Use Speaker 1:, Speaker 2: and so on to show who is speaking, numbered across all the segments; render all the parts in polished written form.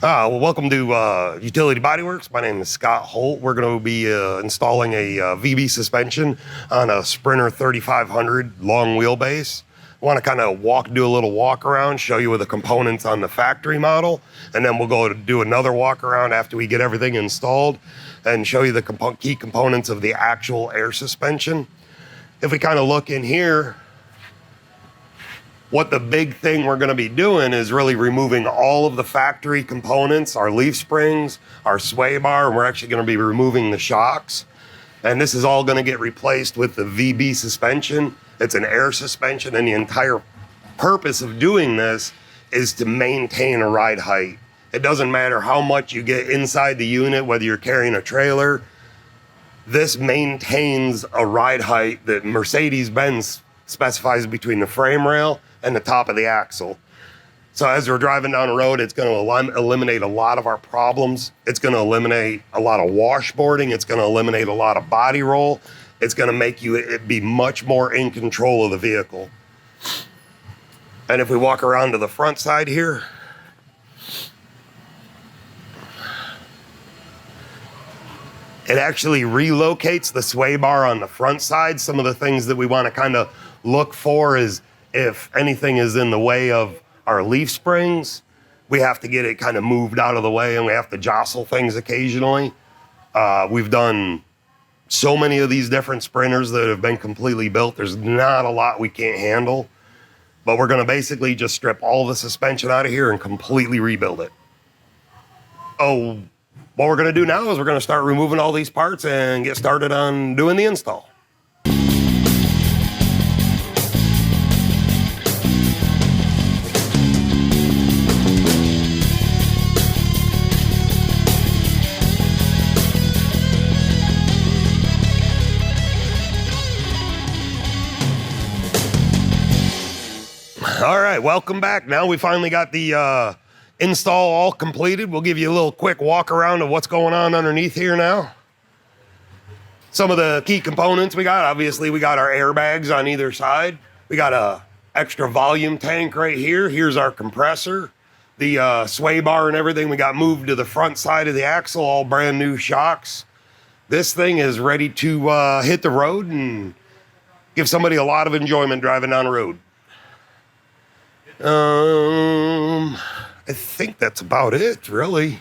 Speaker 1: Well, welcome to Utility Bodywerks. My name is Scott Holt. We're going to be installing a VB suspension on a Sprinter 3500 long wheelbase. I want to kind of do a little walk around, show you the components on the factory model, and then we'll go to do another walk around after we get everything installed and show you the key components of the actual air suspension. If we kind of look in here, what the big thing we're going to be doing is really removing all of the factory components, our leaf springs, our sway bar, and we're actually going to be removing the shocks. And this is all going to get replaced with the VB suspension. It's an air suspension, and the entire purpose of doing this is to maintain a ride height. It doesn't matter how much you get inside the unit, whether you're carrying a trailer. This maintains a ride height that Mercedes-Benz specifies between the frame rail and the top of the axle. So as we're driving down the road, it's going to eliminate a lot of our problems. It's going to eliminate a lot of washboarding. It's going to eliminate a lot of body roll. It's going to make you be much more in control of the vehicle. And if we walk around to the front side here, it actually relocates the sway bar on the front side. Some of the things that we want to kind of look for is if anything is in the way of our leaf springs, we have to get it kind of moved out of the way, and we have to jostle things occasionally. We've done so many of these different Sprinters that have been completely built. There's not a lot we can't handle, but we're going to basically just strip all the suspension out of here and completely rebuild it. Oh, what we're going to do now is we're going to start removing all these parts and get started on doing the install. All right, welcome back. Now we finally got the install all completed. We'll give you a little quick walk around of what's going on underneath here now. Some of the key components we got, obviously we got our airbags on either side. We got a extra volume tank right here. Here's our compressor. The sway bar and everything we got moved to the front side of the axle, all brand new shocks. This thing is ready to hit the road and give somebody a lot of enjoyment driving down the road. I think that's about it, really.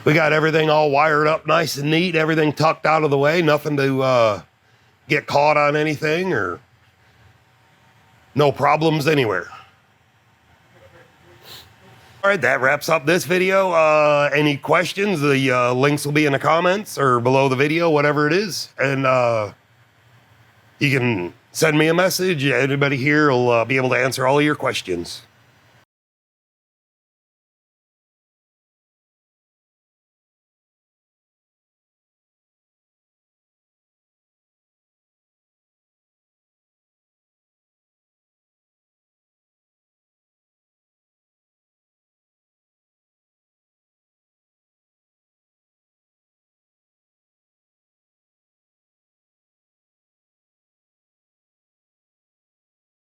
Speaker 1: We got everything all wired up nice and neat, everything tucked out of the way, nothing to get caught on anything, or no problems anywhere. All right, that wraps up this video. Any questions, the links will be in the comments or below the video, whatever it is. And you can send me a message. Anybody here will be able to answer all of your questions.